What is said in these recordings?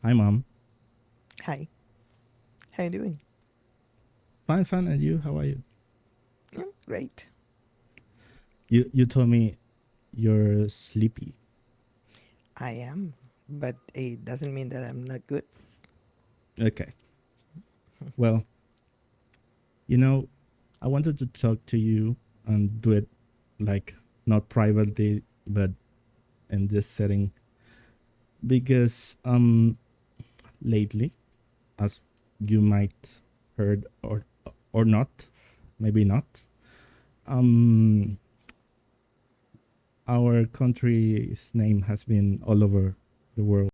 Hi, Mom. Hi, how you doing? Fine, fine. And you? How are you? Yeah, great. You told me you're sleepy. I am, but it doesn't mean that I'm not good. Okay. Well, you know, I wanted to talk to you and do it like not privately, but in this setting because lately, as you might heard or not, maybe not, um our country's name has been all over the world.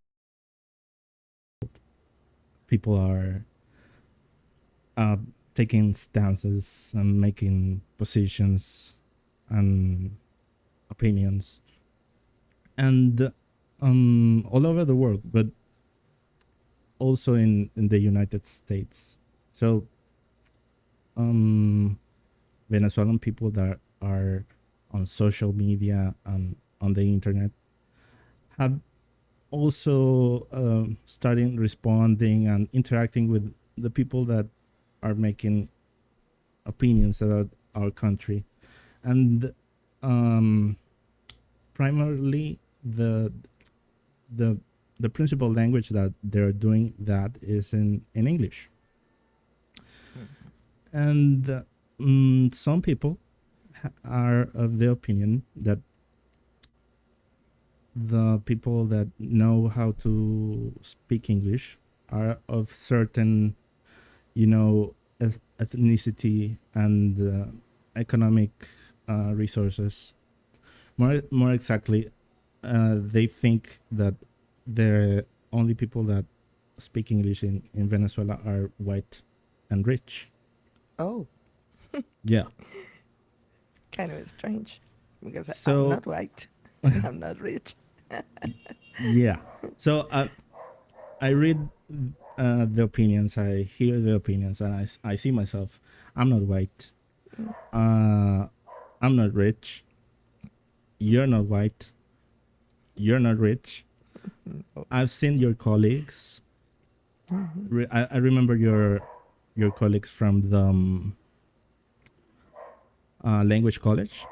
People are uh, taking stances and making positions and opinions, and all over the world, but also in the United States. So um, Venezuelan people that are on social media and on the internet have also starting responding and interacting with the people that are making opinions about our country, and um, primarily the the principal language that they're doing that is in English. And some people are of the opinion that the people that know how to speak English are of certain, ethnicity and economic resources. More exactly, they think that the only people that speak English in Venezuela are white and rich. Oh, Yeah. kind of strange because I'm So not white and I'm not rich. yeah. So I read the opinions, I hear the opinions, and I see myself. I'm not white. Uh, I'm not rich. You're not white. You're not rich. Oh, I've seen your colleagues. I remember your colleagues from the language college.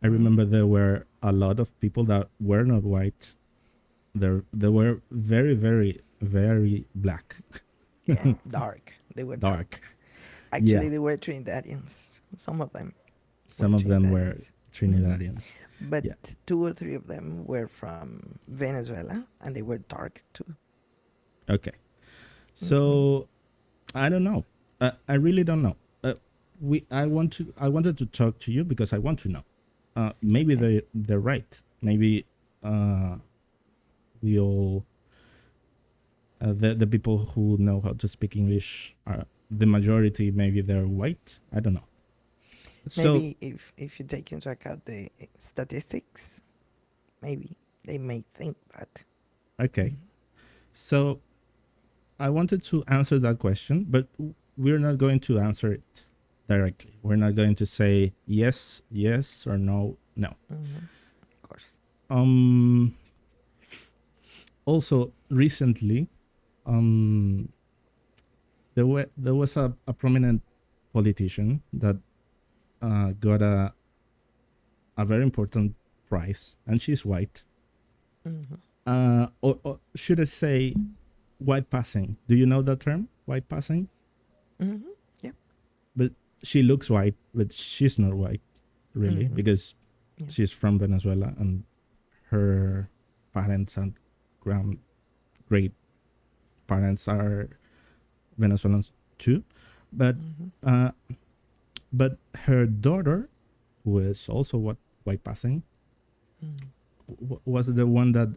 I remember there were a lot of people that were not white. They were very, very, very black, yeah, dark. They were dark. dark. Yeah, Actually, they were Trinidadians. Some of them were some of them were Trinidadians. hmm Trinidadians. But Yeah. two or three of them were from Venezuela and they were dark too. Okay. So I don't know. I really don't know. I wanted to talk to you because I want to know. Maybe Okay. they're right. Maybe uh, we all the people who know how to speak English are the majority. Maybe they're white. I don't know. So Maybe if you take into account the statistics, maybe they may think that. okay. So I wanted to answer that question, but we're not going to answer it directly. We're not going to say yes, yes, or no, no. Of course. Um. Also, recently, um, there was a prominent politician that got a very important prize, and she's white. Or should I say, white passing? Do you know that term, white passing? Yeah. But she looks white, but she's not white, really, because Yeah. she's from Venezuela and her parents and grand great parents are Venezuelans too. But uh, but her daughter, who is also white passing, was the one that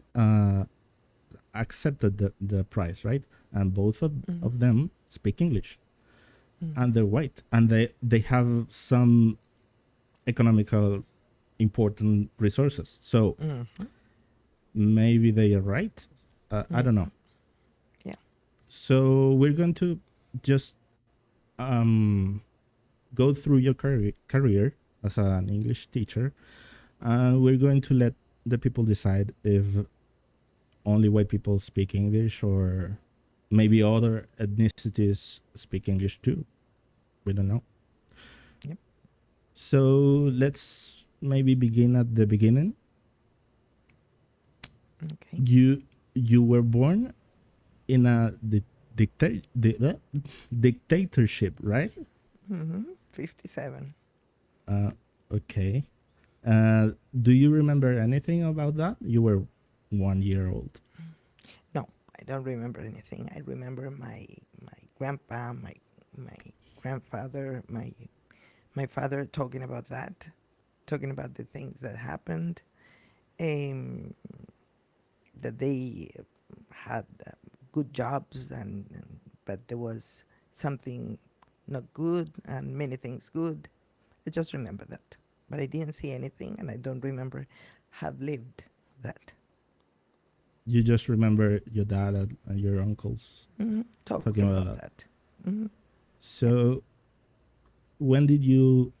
accepted the prize, right? And both of them speak English, and they're white, and they have some economical important resources. So maybe they are right. I don't know. Yeah. So we're going to just um, go through your career as an English teacher, and we're going to let the people decide if only white people speak English, or maybe other ethnicities speak English too. We don't know. Yep. So let's maybe begin at the beginning. Okay. You were born in a dictatorship, right? 57. Uh, okay. Do you remember anything about that? You were 1 year old. No, I don't remember anything. I remember my grandpa, my grandfather, my father talking about that, talking about the things that happened, um, that they had good jobs, and but there was something not good and many things good. I just remember that, but I didn't see anything, and I don't remember have lived that. You just remember your dad and your uncles talking Talking about about that. that. Hmm. Yep. So when did you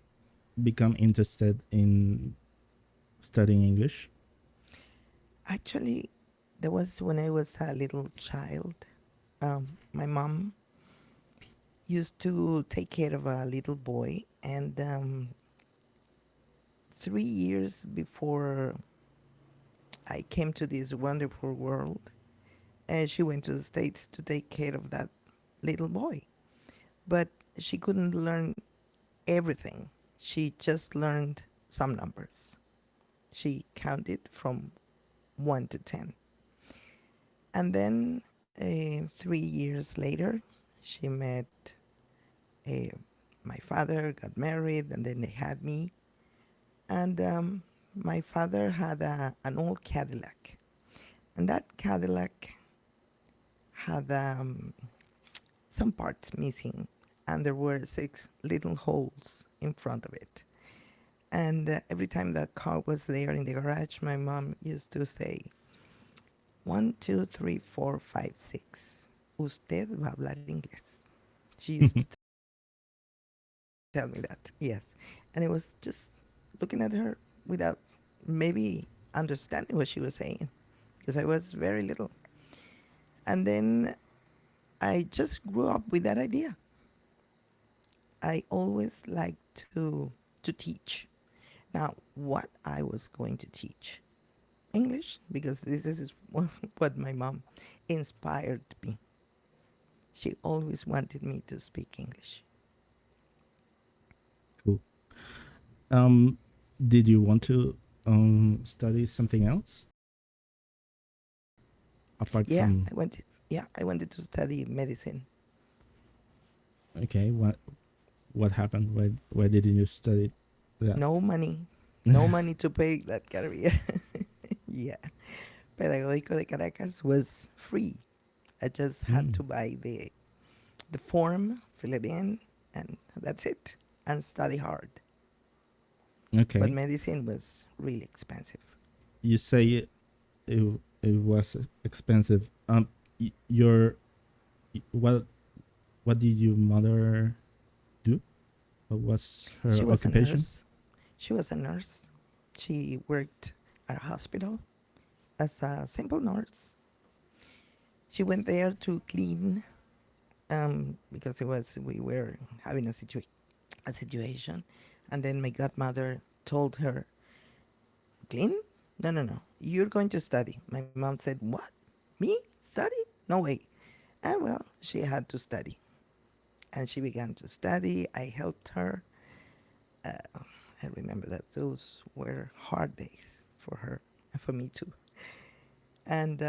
become interested in studying English? Actually, there was when I was a little child. My mom used to take care of a little boy, and 3 years before I came to this wonderful world, she went to the States to take care of that little boy. But she couldn't learn everything. She just learned some numbers. She counted from 1 to 10. And then 3 years later, she met uh, my father, got married, and then they had me. And my father had an old Cadillac. And that Cadillac had some parts missing, and there were 6 little holes in front of it. And every time that car was there in the garage, my mom used to say, 1, 2, 3, 4, 5, 6. Usted va a hablar inglés. She used to tell me that, yes. And it was just looking at her without maybe understanding what she was saying, because I was very little. And then I just grew up with that idea. I always liked to teach. Now, what I was going to teach? English, because this is what my mom inspired me. She always wanted me to speak English. Cool. Um, did you want to study something else apart Yeah, from? I wanted to study medicine. Okay, what happened? Why didn't you study that? No money, no money to pay that career. Yeah, Pedagógico de Caracas was free. I just had Mm, to buy the form, fill it in, and that's it, and study hard. But okay. medicine was really expensive. You say it was expensive. Your what did your mother do? What was her She was a occupation? nurse. She was a nurse. She worked at a hospital as a simple nurse. She went there to clean, because we were having a situation, and then my godmother told her, "Clean? No, no, no. You're going to study." My mom said, "What? Me? Study? No way." And well, she had to study, and she began to study. I helped her. I remember that those were hard days for her and for me too. And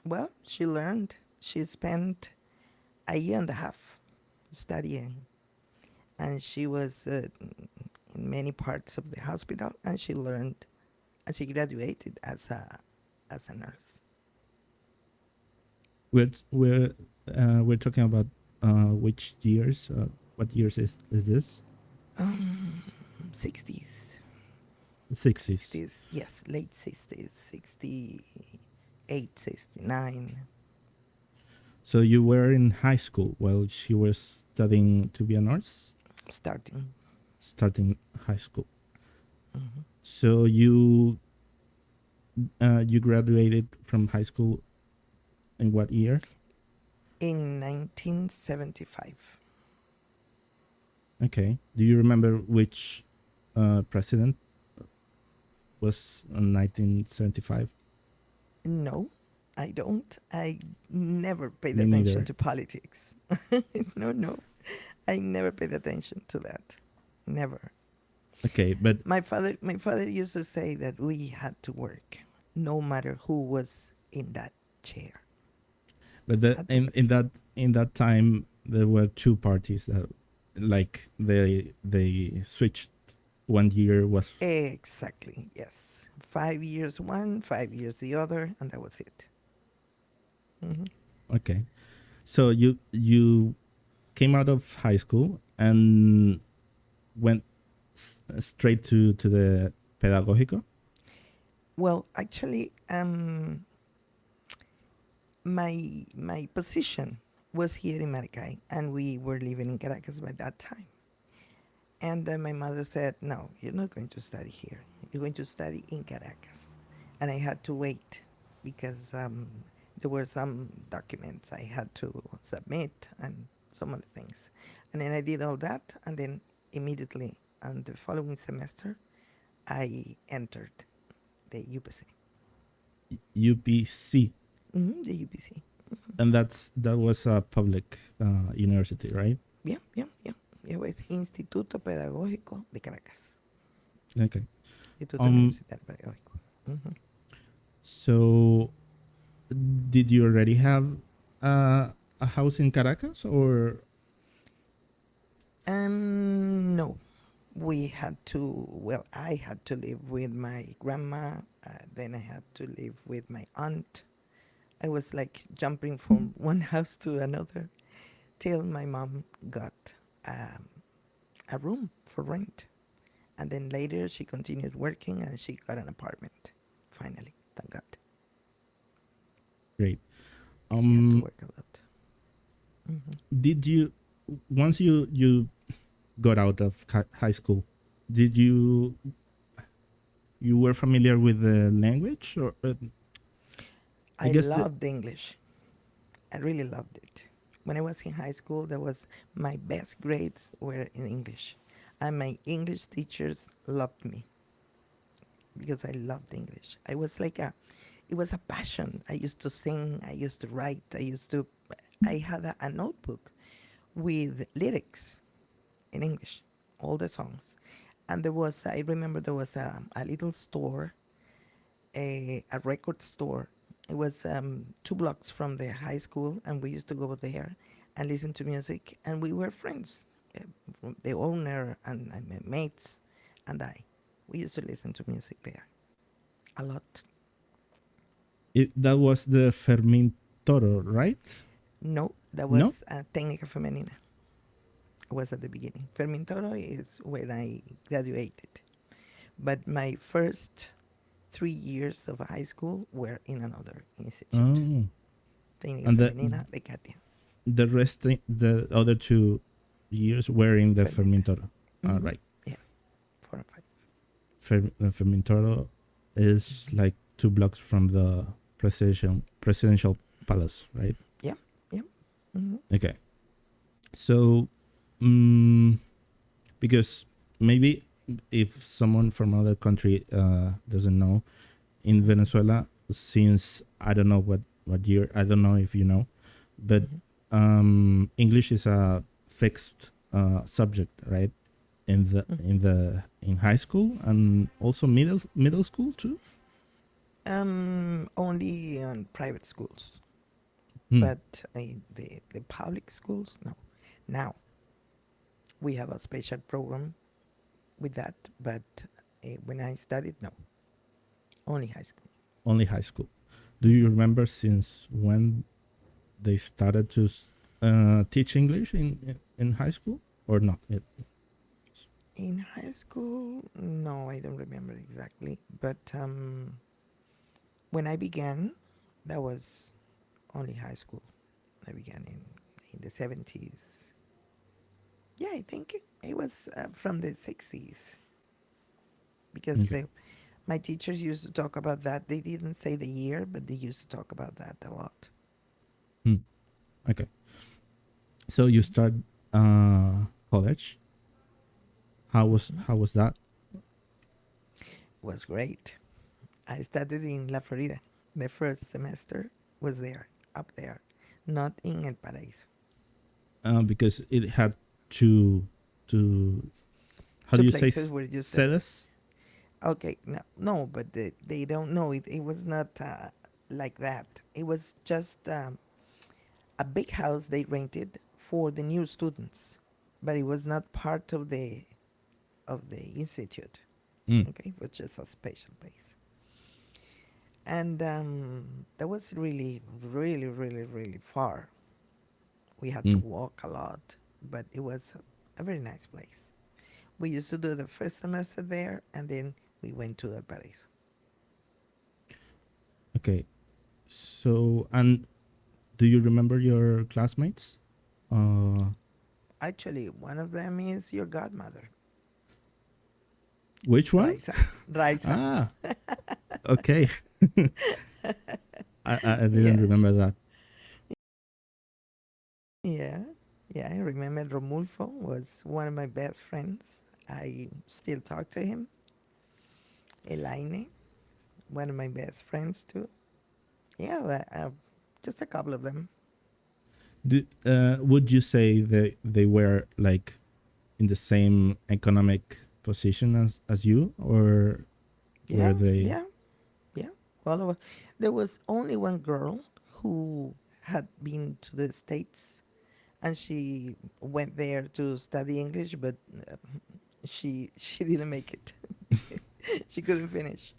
well, she learned. She spent a year and a half studying, and she was in many parts of the hospital, and she learned, and she graduated as a nurse. We're we're talking about which years? What years is this? 60s, 60s. 60s, yes, late 60s, 68, 69, So you were in high school while she was studying to be a nurse, starting. starting high school. Hmm. So you You graduated from high school in what year? In 1975. Okay. Do you remember which president was in 1975? No, I don't. I never paid Me attention neither. to politics. No, no. I never paid attention to that. Never. Okay, but My father used to say that we had to work, no matter who was in that chair. Had to work. in that time there were two parties that like they switched. One year was Exactly. Yes. 5 years one, 5 years the other, and that was it. Hmm. okay. So you came out of high school and went straight to the pedagógico. Well, actually, my position was here in Maracay, and we were living in Caracas by that time. And then my mother said, "No, you're not going to study here. You're going to study in Caracas." And I had to wait because there were some documents I had to submit and some other things. And then I did all that, and then immediately on the following semester, I entered the UPC. UPC, The UPC. and that was a public university, right? Yeah, yeah, yeah. It was Instituto Pedagógico de Caracas. Okay. Instituto Um. Universitario Pedagógico. Hmm. So, did you already have a house in Caracas, or No. We had to, well, I had to live with my grandma, then I had to live with my aunt. I was like jumping from one house to another till my mom got um, a room for rent. And then later she continued working and she got an apartment. Finally, thank God. great? She had to Um. work a lot. Hmm. Did you once you got out of high school? Did you were familiar with the language, or I I guess the loved English. I really loved it. When I was in high school, that was my best grades were in English. And my English teachers loved me because I loved English. I was like it was a passion. I used to sing, I used to write, I had a notebook with lyrics in English, all the songs. And I remember there was a little store, a record store. It was 2 blocks from the high school, and we used to go there and listen to music, and we were friends. The owner and my mates and I, we used to listen to music there a lot. that was the Fermin Toro, right? No, that No. was Técnica Femenina. It was at the beginning. Fermintoro is when I graduated. But my first 3 years of high school were in another institute. Oh, Técnica and Femenina de Katia. the other 2 years were in the Fermita. Fermin Toro. Hmm. Right. Yeah, 4 and 5. The Fermin Toro is like 2 blocks from the presidential palace, right? Yeah, yeah. Hmm. Okay. So, um, because maybe if someone from other country doesn't know, in Venezuela, since I don't know what year, I don't know if you know, but Hmm. English is a fixed subject, right? In high school and also middle school too. Only on private schools, Hmm. but the public schools, no. Now we have a special program with that, but when I studied, no, only high school. Only high school. Do you remember since when they started to teach English in high school or not? In high school, no, I don't remember exactly. But when I began, that was only high school. I began in the 70s. Yeah, I think it was from the 60s because Okay. My teachers used to talk about that. They didn't say the year, but they used to talk about that a lot. Hmm. Okay. So you start college. How was that? It was great. I studied in La Florida. The first semester was there, up there, not in El Paraíso. Because it had to how do Two you say places where you study. sedes? Okay, no, but they don't know it. It was not like that. It was just a big house they rented for the new students, but it was not part of the institute. Mm, Okay, it was just a special place, and that was really, really, really, really far. We had to mm. walk a lot, but it was a very nice place. We used to do the first semester there, and then we went to El Paraíso. Okay. So, and do you remember your classmates? Uh, Actually, one of them is your godmother, which one? Raisa. Raisa. Ah, okay. I didn't Yeah, remember that. yeah, yeah. I remember Romulfo was one of my best friends. I still talk to him. Elaine, one of my best friends too. Yeah, but, just a couple of them. Would you say they were like in the same economic position as you, or were Yeah, they? yeah, yeah. All of us. There was only one girl who had been to the States, and she went there to study English, but uh, she didn't make it. She couldn't finish,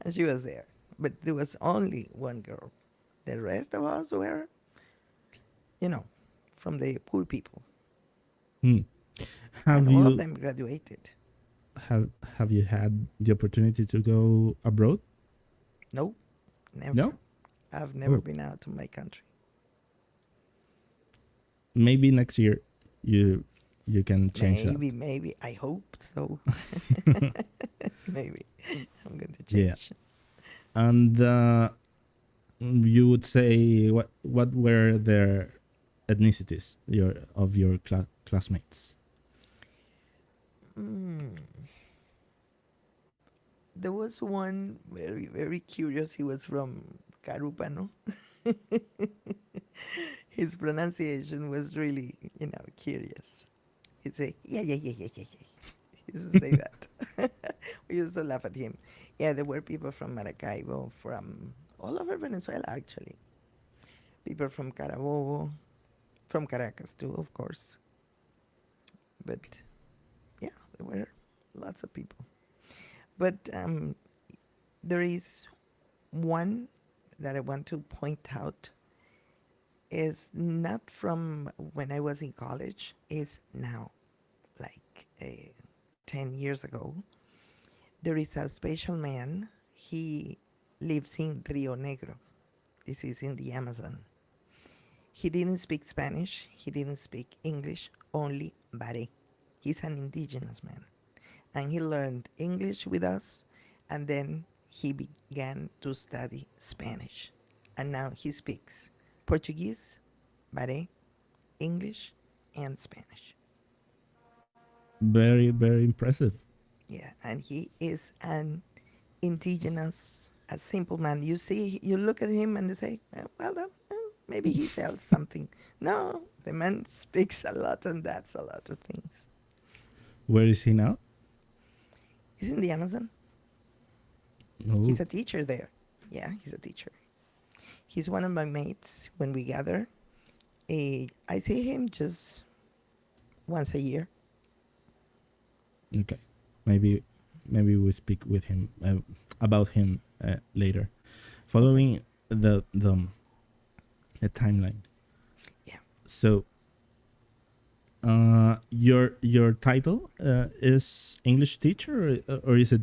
and she was there. But there was only one girl. The rest of us were, you know, from the poor people, Hmm. and Have all of you them graduated. have you had the opportunity to go abroad? Nope, never. No. I've never Oh, been out of my country. maybe next year you you can change that. Maybe. I hope so. Maybe I'm going to Yeah. change. And you would say what were their ethnicities your classmates? Mm. There was one very, very curious. He was from Carúpano. His pronunciation was really, curious. He'd say, yeah, yeah, yeah, yeah, yeah, yeah. He used to say that. We used to laugh at him. Yeah, there were people from Maracaibo, from all over Venezuela, actually. People from Carabobo, from Caracas, too, of course. But yeah, there were lots of people. But there is one that I want to point out is not from when I was in college, is now, like 10 years ago. There is a special man. He lives in Rio Negro. This is in the Amazon. He didn't speak Spanish, he didn't speak English, only Bare. He's an indigenous man. And he learned English with us, and then he began to study Spanish. And now he speaks Portuguese, Bare, English, and Spanish. Very, very impressive. Yeah, and he is an indigenous, a simple man. You look at him and you say, maybe he sells something. No, the man speaks a lot, and that's a lot of things. Where is he now? He's in the Amazon. Oh, He's a teacher there. Yeah, he's a teacher. He's one of my mates when we gather. I see him just once a year. okay. Maybe we speak with him about him later. Okay. Following the timeline. Yeah. So, your title is English teacher, or is it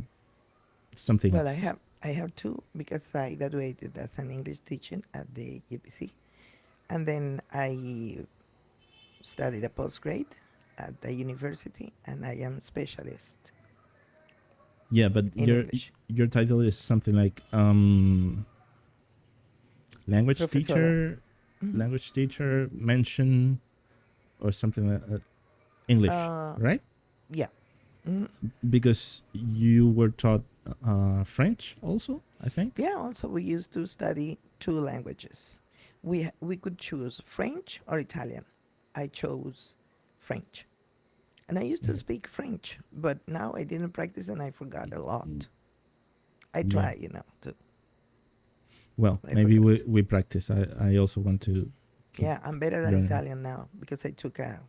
something Well, I else? have I have two because I graduated as an English teacher at the UPC, and then I studied a postgrad at the university, and I am specialist. Yeah, but in English. your title is something like language Profesora. teacher, Mhm. mention, or something like English, Uh, right? yeah. Mhm. Because you were taught French also, I think. Yeah, also we used to study two languages. We could choose French or Italian. I chose French. And I used to Okay. speak French, but now I didn't practice and I forgot a lot. I Yeah. try, to, Well, but I maybe forgot. we practice. I also want to keep Yeah, I'm better than learning. Italian now because I took a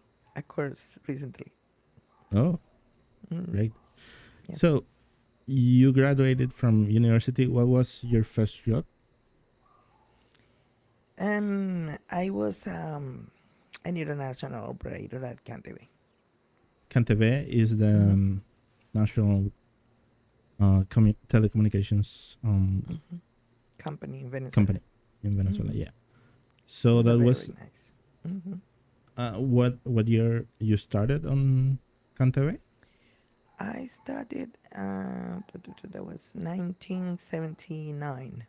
course recently. Oh, Mm, great. yeah. So you graduated from university. What was your first job? I was an international operator at CanTV. CanTV is the Mm-hmm. national telecommunications Mm-hmm. Company in Venezuela. company in Venezuela. Mm-hmm. Yeah. It So was a that very was nice. Mm-hmm. what year you started on CanTV? I started, that was 1979.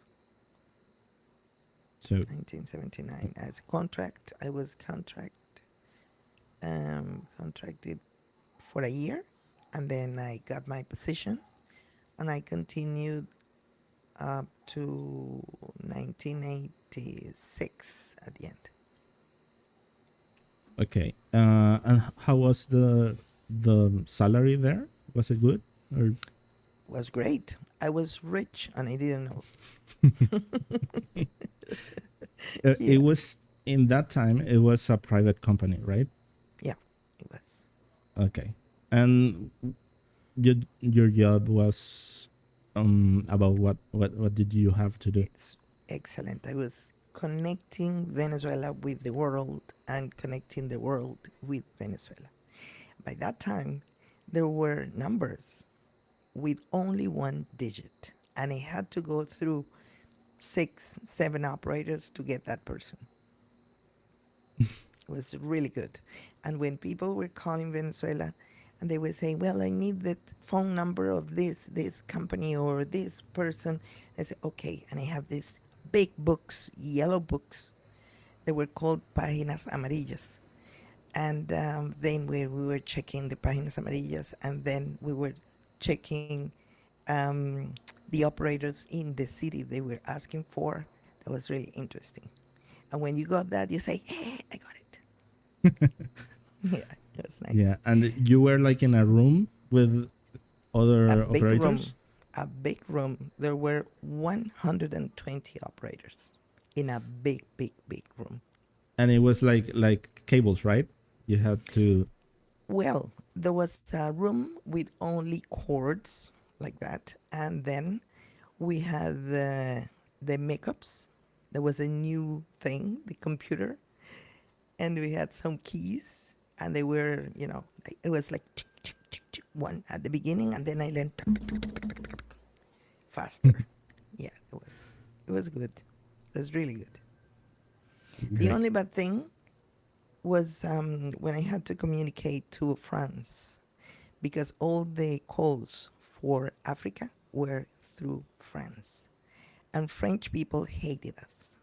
So 1979 as a contract. I was contracted for a year, and then I got my position, and I continued up to 1986 at the end. okay. And how was the salary there? Was it good or It was great. I was rich, and I didn't know. it Yeah, was in that time? It was a private company, right? yeah, it was. Okay. And your job was about what did you have to do? It's excellent. I was connecting Venezuela with the world and connecting the world with Venezuela. By that time, there were numbers with only one digit, and I had to go through 6, 7 operators to get that person. It was really good. And when people were calling Venezuela and they would say, well, I need the phone number of this company or this person, I said, okay. And I have these big books, yellow books. They were called Páginas Amarillas. And then we were checking the Páginas Amarillas, and then we were checking um, the operators in the city they were asking for. That was really interesting. And when you got that, you say, hey, I got it. Yeah, it was nice. Yeah, and you were like in a room with A other big operators, room, a big room. There were 120 operators in a big, big, big room. and it was like cables, right? You had to. Well, there was a room with only cords like that, and then we had the makeups. There was a new thing, the computer, and we had some keys, and they were, it was like tick, tick, tick, tick, one at the beginning, and then I learned faster. Yeah, it was good. It was really good. The Great. only bad thing was when I had to communicate to France because all the calls for Africa were through France. And French people hated us.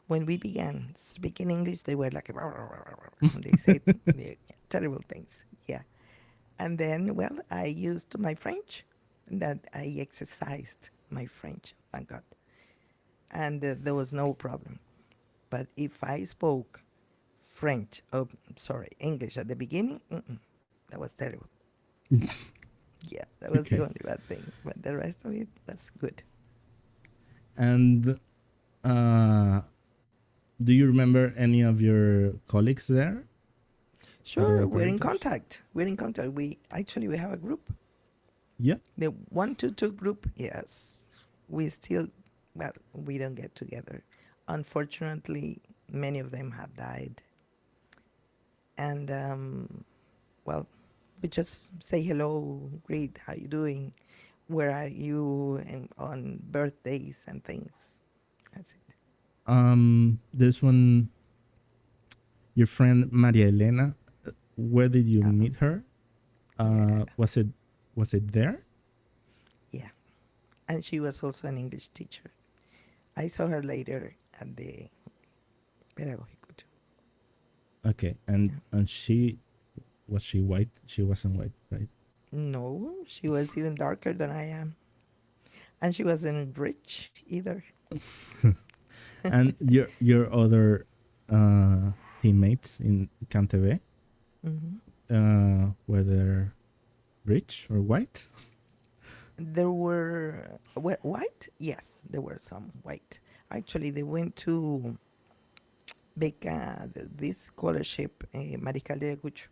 When we began speaking English, they were like, and they said the terrible things. Yeah. And then, well, I used my French, that I exercised my French, thank God. And there was no problem. But if I spoke French, oh, sorry, English at the beginning, that was terrible. Yeah, that was the Okay. only bad thing. But the rest of it was good. And uh, do you remember any of your colleagues there, other Sure, we're in operators? contact. We're in contact. We have a group. Yeah. The 122 group, yes. We still, well, we don't get together. Unfortunately, many of them have died. And, well, we just say hello, greet, how you doing? Where are you? And on birthdays and things. That's it. This one, your friend Maria Elena. Where did you Uh, meet her? yeah. Was it there? and she was also an English teacher. I saw her later at the pedagógico too. Okay, and she was she white? She wasn't white, right? No, she was even darker than I am, and she wasn't rich either. And your other teammates in Cantebe, Hmm. were they rich or white? There were white. Yes, there were some white. Actually, they went to beca this scholarship, Mariscal de Ayacucho.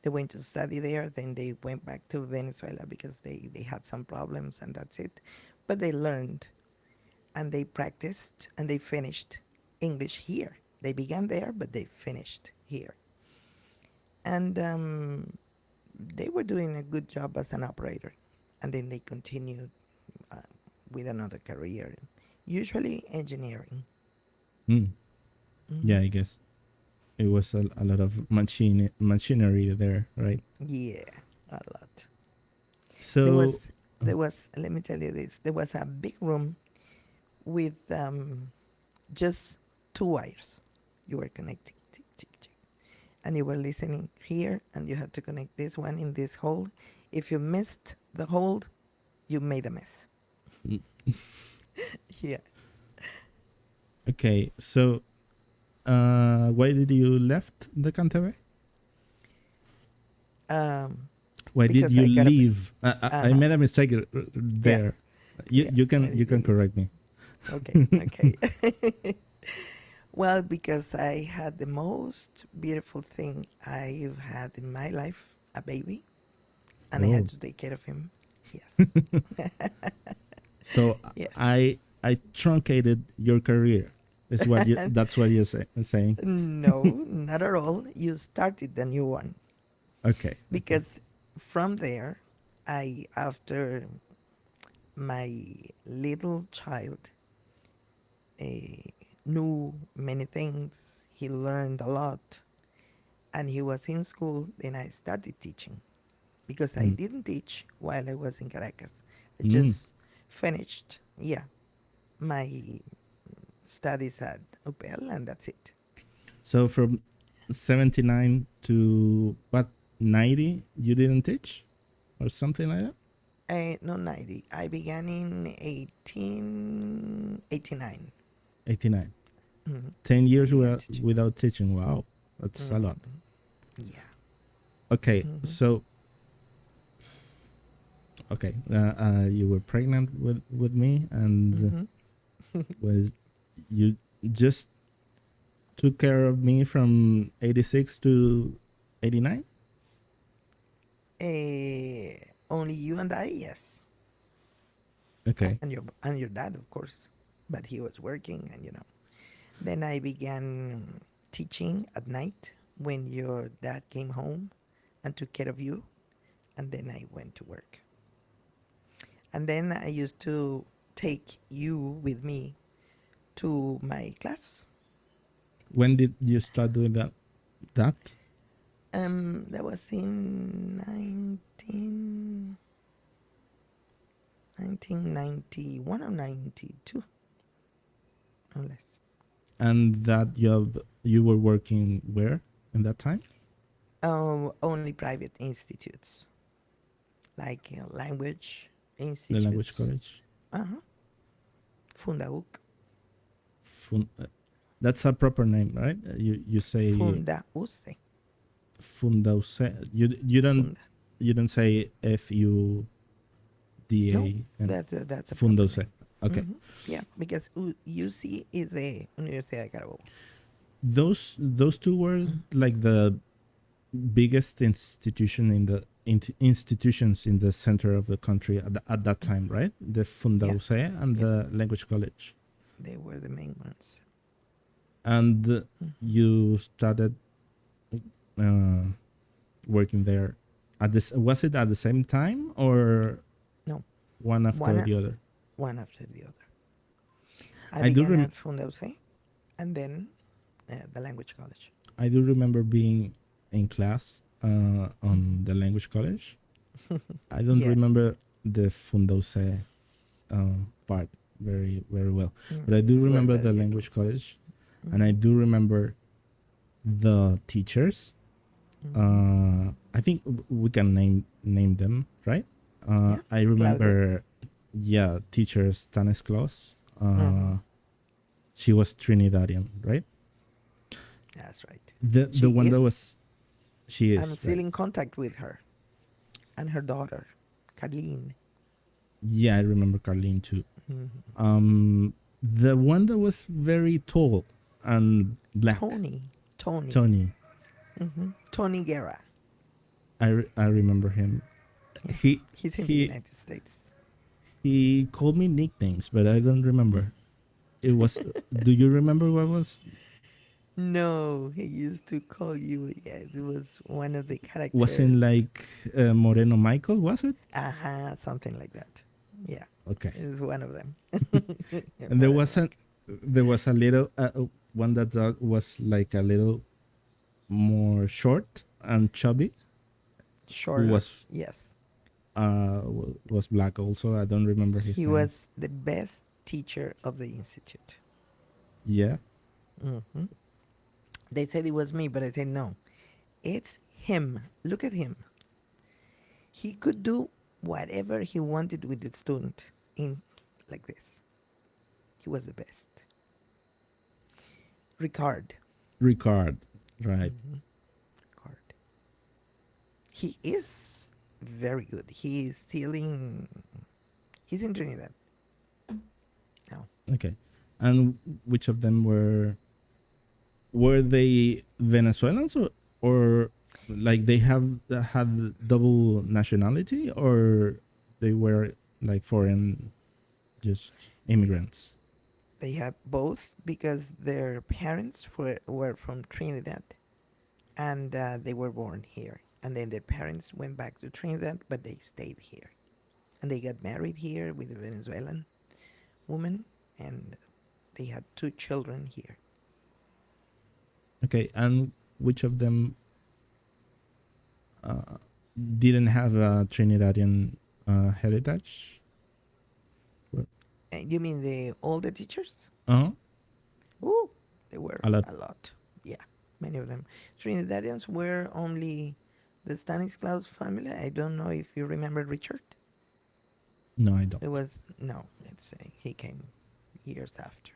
They went to study there. Then they went back to Venezuela because they had some problems, and that's it. But they learned and they practiced and they finished English here. They began there, but they finished here. And they were doing a good job as an operator. And then they continued uh, with another career, usually engineering. Mm. Hmm. Yeah, I guess it was a lot of machinery there, right? Yeah, a lot. There So, was, there was, let me tell you this, there was a big room with just two wires. You were connecting, tick, tick, tick, and you were listening here, and you had to connect this one in this hole. If you missed the hole, you made a mess. mm, Yeah. okay, so why did you left the Cantebe? Um, Why did because you I got a, leave? I uh-huh. made a mistake Yeah, there. You yeah. you Why can you did you can leave? correct me. Okay, okay. Well, because I had the most beautiful thing I've had in my life, a baby, and I had Oh, to take care of him. Yes. so Yes. I truncated your career. Is what you that's what you're saying? No, not at all. You started the new one Okay, okay. because from there, after my little child uh, knew many things, he learned a lot, and he was in school, then I started teaching because I Mm. didn't teach while I was in Caracas. I Mm. just finished, yeah, my studies at UPL, and that's it. So from 79 to what, 90, you didn't teach or something like that? No, 90. I began in 1889. 89. Mm-hmm. 10 I years began teaching. without teaching. Wow, that's a lot. Mm-hmm. Yeah. Okay, Mm-hmm. so okay, you were pregnant with me, and Mm-hmm. was you just took care of me from 86 to 89? Only you and I, yes, Okay. and your dad, of course, but he was working, and Then I began teaching at night when your dad came home and took care of you, and then I went to work. And then I used to take you with me to my class. When did you start doing that? That was in 1991 or 92, unless. And that job you were working where in that time? Only private institutes, like language The language institutes. college. Uh-huh. Fundauk. Fun, that's a proper name, right? You say Funda UC. Fundause. You don't Funda. you don't say FUDA No, and that's a proper Fundause. name. Okay. Hmm. Yeah, because UC is the Universidad de Carabobo. Those two were like the biggest institutions in the center of the country at that time, right? The Yes, Fundause and yes, the language college. they were the main ones. And Mm. you started uh, working there at this, was it at the same time or No, one one after the other? one after the other. I I do began at Funda UC and then the language college. I do remember being in class Hmm. on the language college. I don't Yeah. remember the Fundose part very very well. Mm, But I do they were remember the very lucky. language college, and I Mhm, do remember the teachers. mhm. I think we can name them, right? Yeah, I Claudia. remember, yeah, teacher Stanislaus. Uh-huh. She was Trinidadian, right? That's right. The She one that is. was she I'm is still right. in contact with her and her daughter, Carlene. Yeah, I remember Carlene too. Mhm. The one that was very tall and black, Tony. Tony. Tony. Tony Guerra. I remember him. Yeah. He He's in the he United States. he called me nicknames, but I don't remember. It was. Do you remember what was? No, he used to call you. Yeah, it was one of the Wasn't characters. like Moreno Michael, was it? Something like that. Yeah, Okay. it was one of them. Yeah, And Moreno Mike. there was a little one that was like a little more short and chubby, who Shorter. Yes. was black also. I don't remember his He name. was the best teacher of the institute. Yeah. Hmm. They said it was me, but I said no. It's him. Look at him. He could do whatever he wanted with the student in like this. He was the best. Ricard. Ricard. Right. Ricard. He is very good. He is still in. He's in Trinidad now. Okay. And which of them were they Venezuelans, or like they have had double nationality, or they were like foreign, just immigrants? They have both because their parents were from Trinidad and they were born here. And then their parents went back to Trinidad, but they stayed here. And they got married here with a Venezuelan woman, and they had two children here. Okay. And which of them didn't have a Trinidadian heritage? You mean the older teachers? Uh-huh. Ooh, they were A lot. a lot. Yeah, many of them. Trinidadians were only the Stanislaus family. I don't know if you remember Richard. No, I don't. It was, no, let's say he came years after.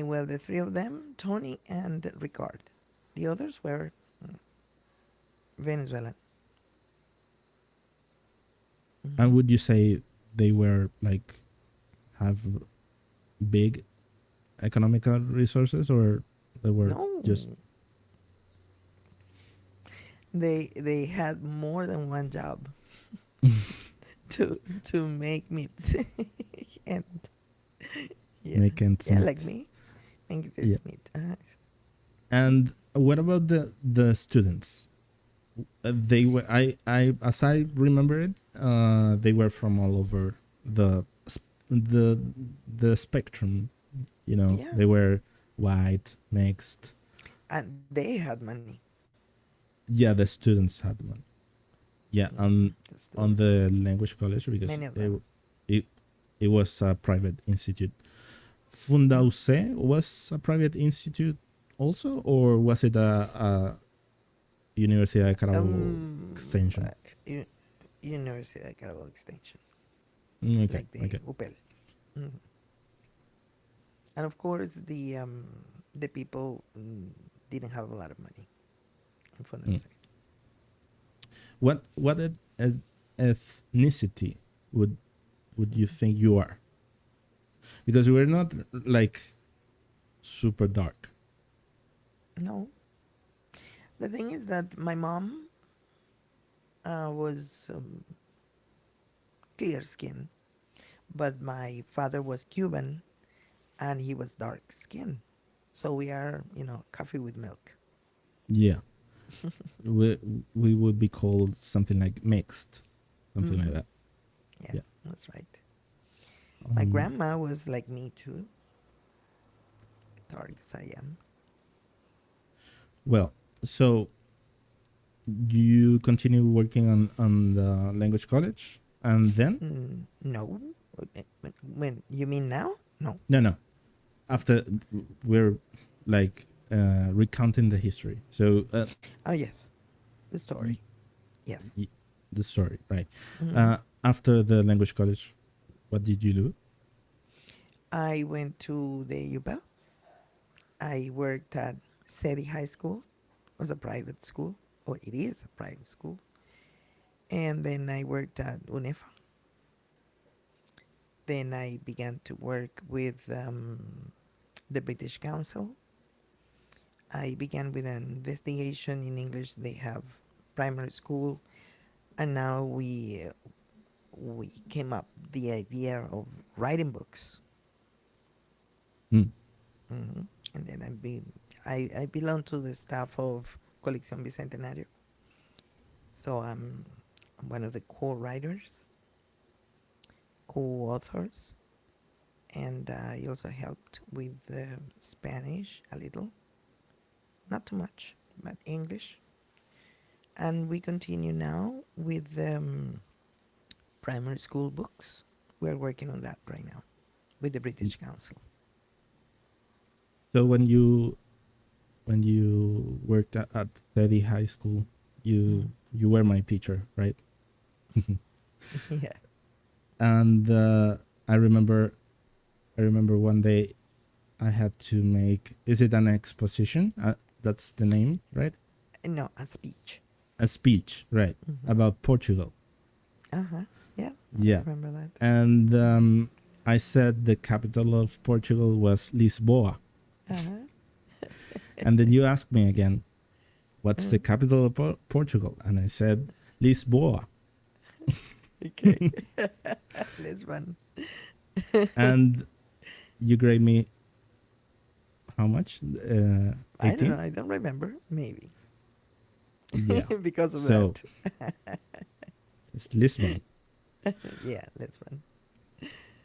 Well, the three of them, Tony and Ricard. The others were Venezuelan. And Mhm. would you say they were like have big economical resources, or they were just No, they had more than one job to make meat, and yeah, make ends yeah, like meet? me, make Yeah. this meat. And what about the students? They were I as I remember it, they were from all over the the spectrum. You know, Yeah, they were white, mixed. and they had money. Yeah, the students had one. Yeah, The on students, the language college, because many of them. it it was a private institute. Mm. Fundause was a private institute also, or was it a Universidad de Carabobo Uh, extension? u- University of Carabao Extension, Okay, like the okay. UPEL. Mhm. And of course, the people didn't have a lot of money in Mm. Fundamental. What ethnicity would you think you are? Because we're not like super dark. No, the thing is that my mom was clear skin, but my father was Cuban, and he was dark skin. So we are, coffee with milk. Yeah, we we would be called something like mixed, something like Hmm. that. Yeah, Yeah. that's right. My Um, grandma was like me too, dark as I am. well, so you continue working on the language college, and then No, When you mean now? No. No, no. After we're like recounting the history. So Oh yes, the y- story. Yes. the story, right? Hmm. After the language college, what did you do? I went to the UPEL. I worked at SETI High School. It was a private school, or it is a private school. And then I worked at UNEFA. Then I began to work with the British Council. I began with an investigation in English. They have primary school, and now we came up the idea of writing books. Hmm. And then I belong to the staff of Colección Bicentenario, so I'm one of the co-writers, co-authors, and I also helped with Spanish a little, not too much, but English. And we continue now with primary school books. We're working on that right now with the British Council. So when you worked at Steady High School, Mm. you were my teacher, right? Yeah. And I remember one day I had to make, is it an exposition? That's the name, right? No, a speech. A speech, right? Mm-hmm. About Portugal. Uh-huh. Yeah, I Yeah. remember that. And I said the capital of Portugal was Lisboa. Uh-huh. And then you asked me again, what's the capital of Portugal? And I said, Lisboa. Okay. Let's run. And you grade me how much? I don't know. 18? I don't remember. Maybe. Yeah. Because of So that. it's Lisbon. Yeah, let's run.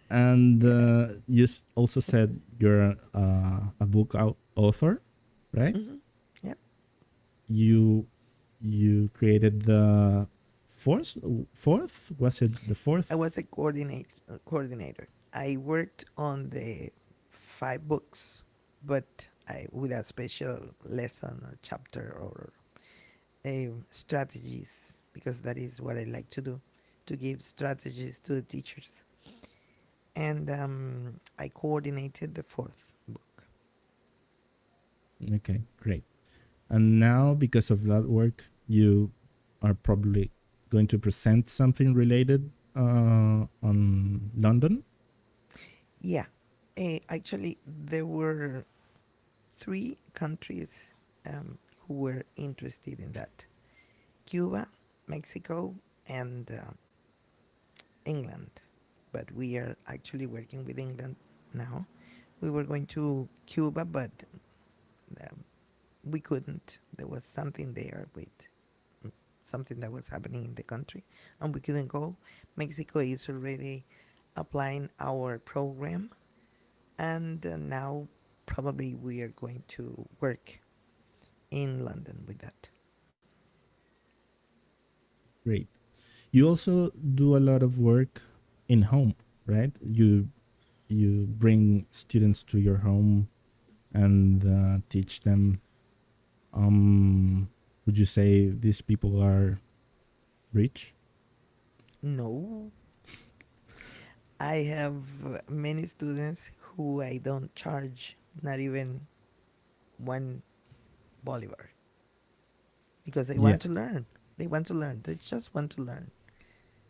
And Yeah. you also said you're a book author, right? Mm-hmm. Yep. You created the fourth? Was it the I fourth? was a coordinator. I worked on the 5 books, but I with a special lesson or chapter or strategies, because that is what I like to do, to give strategies to the teachers. And I coordinated the 4th book. Okay, great. And now, because of that work, you are probably going to present something related on London. Yeah. Actually, there were 3 countries who were interested in that: Cuba, Mexico, and England. But we are actually working with England now. We were going to Cuba, but um, we couldn't. There was something there with something that was happening in the country, and we couldn't go. Mexico is already applying our program, and now probably we are going to work in London with that. Great. You also do a lot of work in home, right? You bring students to your home and teach them. Would you say these people are rich? No, I have many students who I don't charge not even 1 bolivar, because they Yeah. want to learn. They want to learn. They just want to learn,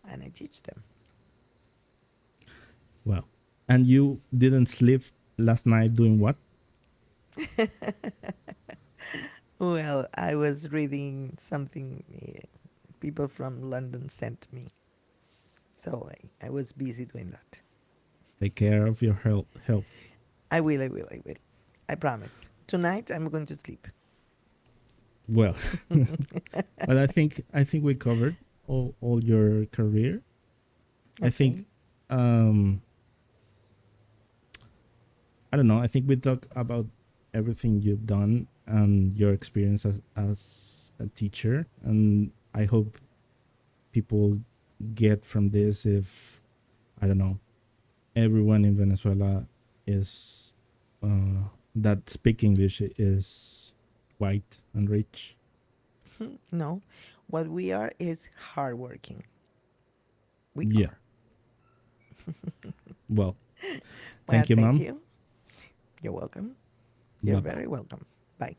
and I teach them. Well, and you didn't sleep last night doing what? Well, I was reading something people from London sent me, so I was busy doing that. Take care of your health. I will, I will, I will. I promise. Tonight I'm going to sleep. Well, but I think we covered all your career. I Okay. think um I don't know. I think we talked about everything you've done and your experience as a teacher, and I hope people get from this, if I don't know, everyone in Venezuela is that speak English is white and rich. No, what we are is hardworking. We Yeah. are. Well, Well, thank you, thank mom. you. You're welcome. You're Bye bye. very welcome. Bye.